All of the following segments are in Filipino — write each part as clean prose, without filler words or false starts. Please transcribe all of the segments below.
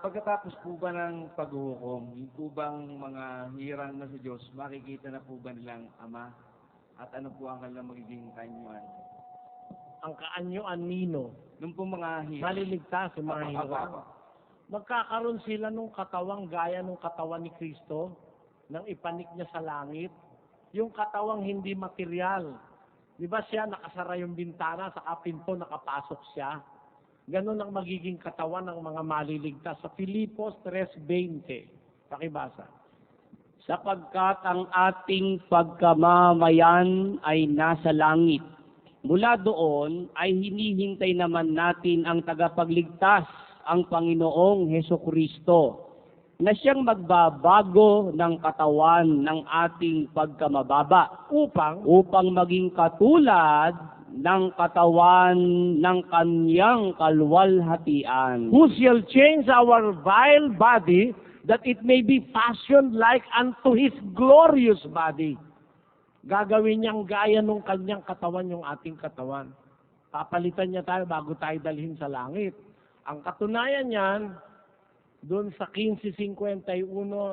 Pagkatapos po ba ng paghuhukom, yung po bang mga hirang na sa Diyos, makikita na po ba nilang Ama? At ano po ang kanilang magiging kanyuan? Ang kaanyuan nino, Nung po mga hirang. maliligtas yung mga hirang. Magkakaroon sila nung katawang gaya nung katawan ni Kristo, nang ipanik niya sa langit. Yung katawang hindi material. Di ba siya nakasara yung bintana, sa pinto nakapasok siya? Ganon ang magiging katawan ng mga maliligtas. Sa Filipos 3:20. Pakibasa. Sapagkat ang ating pagkamamayan ay nasa langit. Mula doon ay hinihintay naman natin ang tagapagligtas, ang Panginoong Hesukristo, na siyang magbabago ng katawan ng ating pagkamababa upang maging katulad ng katawan ng kanyang kalwalhatian. Who shall change our vile body, that it may be fashioned like unto His glorious body. Gagawin niyang gaya nung kanyang katawan yung ating katawan. Papalitan niya tayo bago tayo dalhin sa langit. Ang katunayan niyan, doon sa 15:51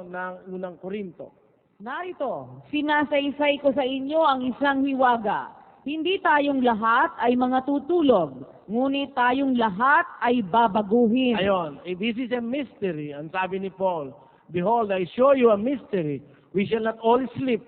ng unang Korinto. Narito, sinasaysay ko sa inyo ang isang hiwaga. Hindi tayong lahat ay mga tutulog, ngunit tayong lahat ay babaguhin. Ayon, this is a mystery. Ang sabi ni Paul, behold, I show you a mystery. We shall not all sleep,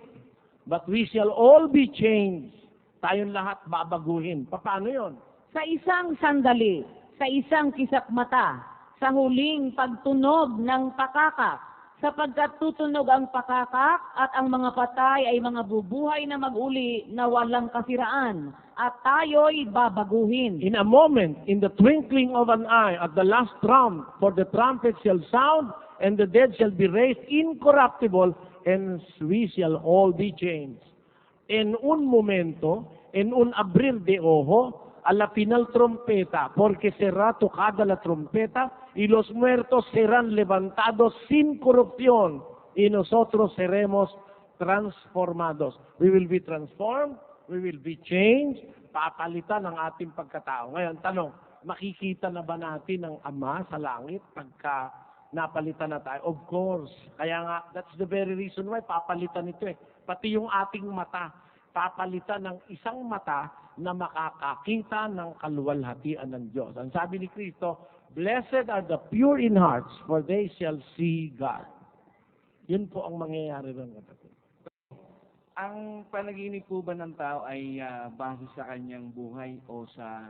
but we shall all be changed. Tayong lahat babaguhin. Paano yon? Sa isang sandali, sa isang kisap mata, sa huling pagtunog ng pakakak, sapagkat tutunog ang pakakak at ang mga patay ay mga bubuhay na mag-uli na walang kasiraan, at tayo'y babaguhin. In a moment, in the twinkling of an eye, at the last trump, for the trumpet shall sound, and the dead shall be raised incorruptible, and we shall all be changed. En un momento, en un abrir de ojo, a la final trompeta, porque será tocada la trompeta, y los muertos serán levantados sin corrupción, y nosotros seremos transformados. We will be transformed, we will be changed, papalitan ang ating pagkatao. Ngayon, tanong, makikita na ba natin ang Ama sa langit pagka napalitan na tayo? Of course. Kaya nga, that's the very reason why papalitan ito eh. Pati yung ating mata, papalitan ng isang mata na makakakita ng kaluwalhatian ng Diyos. Ang sabi ni Kristo, blessed are the pure in hearts, for they shall see God. Yun po ang mangyayari ron, kapatid. Ang panaginip po ba ng tao ay base sa kanyang buhay o sa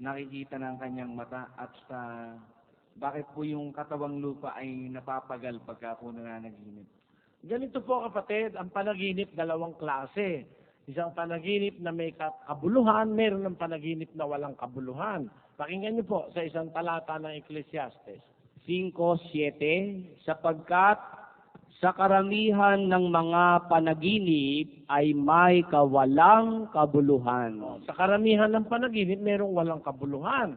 nakikita ng kanyang mata at sa bakit po yung katawang lupa ay napapagal pagka po nananaginip? Ganito po, kapatid, ang panaginip dalawang klase. Isang panaginip na may kabuluhan, meron ng panaginip na walang kabuluhan. Pakinggan niyo po sa isang talata ng Ecclesiastes. 5:7, sapagkat sa karamihan ng mga panaginip ay may kawalang kabuluhan. Sa karamihan ng panaginip, merong walang kabuluhan.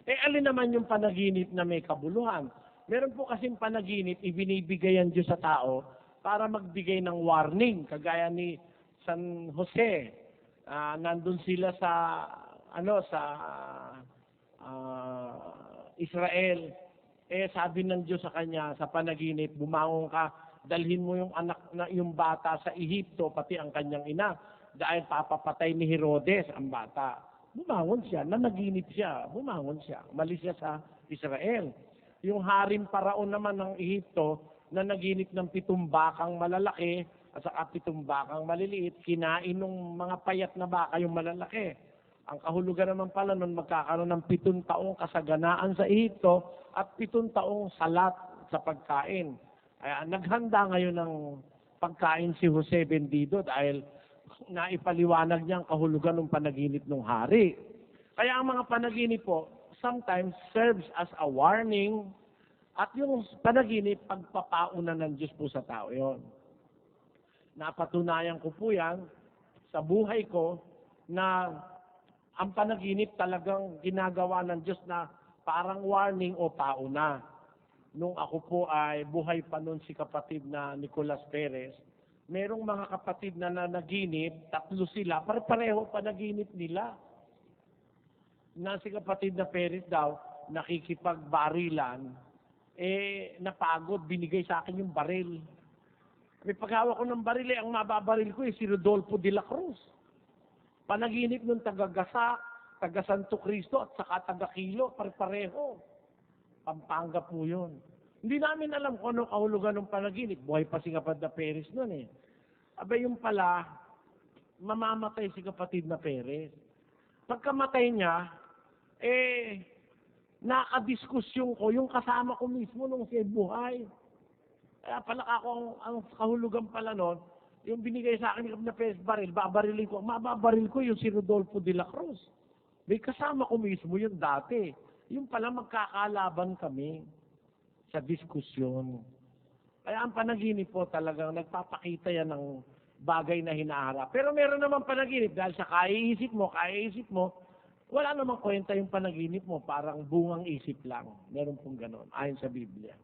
Alin naman yung panaginip na may kabuluhan? Meron po kasing panaginip, ibinibigayan Diyos sa tao para magbigay ng warning, kagaya ni San Jose. Nandun sila sa Israel. Sabi ng Diyos sa kanya sa panaginip, bumangon ka, dalhin mo yung anak na yung bata sa Ehipto, pati ang kanyang ina, dahil papapatay ni Herodes ang bata. Bumangon siya, nanaginip siya, bumangon siya, umalis siya sa Israel. Yung haring paraon naman ng Ehipto, na naginip ng 7 bakang malalaki at saka 7 bakang maliliit, kinain ng mga payat na baka yung malalaki. Ang kahulugan naman pala nun, magkakaroon ng 7 taong kasaganaan sa Ehipto at 7 taong salat sa pagkain. Ay, naghanda ngayon ng pagkain si Jose Bendido dahil naipaliwanag niya ang kahulugan ng panaginip ng hari. Kaya ang mga panaginip po, sometimes serves as a warning. At yung panaginip, pagpapauna ng Diyos po sa tao yon. Napatunayan ko po yan sa buhay ko na ang panaginip talagang ginagawa ng Diyos na parang warning o pauna. Nung ako po ay buhay pa noon si kapatid na Nicolas Perez, merong mga kapatid na nanaginip, 3 sila, pareho panaginip nila. Na si kapatid na Perez daw, nakikipagbarilan, napagod, binigay sa akin yung baril. May paghawak ko ng baril, ang mababaril ko si Rodolfo de la Cruz. Panaginip ng taga-Gasak, taga-Santo Cristo, at saka taga-Kilo, pare-pareho. Pampanga po yun. Hindi namin alam kung anong kahulugan ng panaginip. Buhay pa si Kapatid na Perez nun eh. Abay yung pala, mamamatay si Kapatid na Perez. Pagkamatay niya, nakadiskusyon ko, yung kasama ko mismo nung siya buhay. Kaya pala ako, ang kahulugan pala nun, yung binigay sa akin ni Kapatid na Perez baril, babarilin ko. Mababaril ko yung si Rodolfo de la Cruz. May kasama ko mismo yun dati. Yung pala magkakalaban kami sa diskusyon. Kaya ang panaginip po talagang nagpapakita yan ng bagay na hinaharap. Pero meron naman panaginip dahil sa kaiisip mo, wala namang kwenta yung panaginip mo, parang bungang isip lang. Meron pong ganon, ayon sa Biblia.